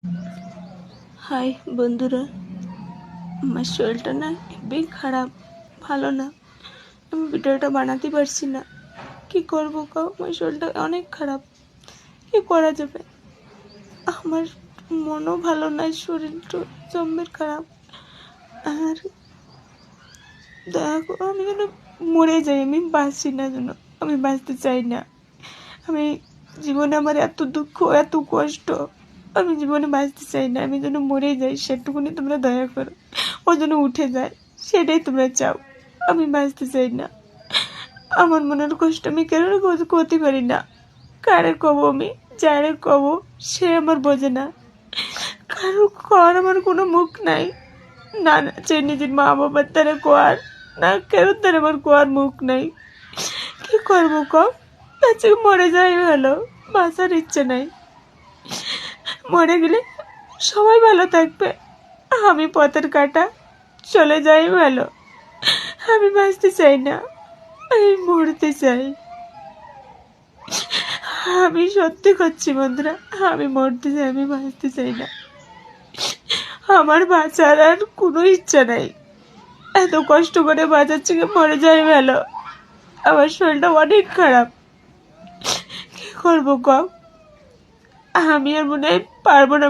High বন্ধুরা, আমার শরীরটা না হেবি খারাপ, ভালো না। আমি ভিডিওটা বানাতে পারছি না। কি করবো কাউ, আমার শরীরটা অনেক খারাপ। কি করা যাবে? আমার মনও ভালো নাই, শরীরটা জম্মের খারাপ। আর দয়া করো, আমি যেন মরে যাই, আমি বাঁচি না, যেন আমি বাঁচতে চাই না। আমি জীবনে আমার এত দুঃখ, এত কষ্ট, আমি জীবনে বাঁচতে চাই না। আমি যেন মরে যাই, সেটুকুনি তোমরা দয়া করো। ও যেন উঠে যায়, সেটাই তোমরা চাও। আমি বাঁচতে চাই না। আমার মনের কষ্ট আমি কেন করতে পারি না। কারে কব আমি, যারে কব সে আমার বোঝে না। কারো কর আমার কোনো মুখ নাই। না না, সে নিজের মা বাবার তারা কোয়ার না, কেন তার আমার কোয়ার মুখ নাই। কি করবো কম? আজকে মরে যাই ভালো, বাঁচার ইচ্ছে নাই। মরে গেলে সবাই ভালো থাকবে, আমি পথের কাটা, চলে যাই ভালো। আমি বাঁচতে চাই না, আমি মরতে চাই। আমি সত্যি করছি বন্ধুরা, আমি মরতে চাই, আমি বাঁচতে চাই না। আমার বাঁচার আর কোনো ইচ্ছা নাই। এত কষ্ট করে বাঁচাচ্ছি, মরে যাই ভালো। আমার শরীরটা অনেক খারাপ। কি করবো কম? আমি আর মনে হয় পারবো না।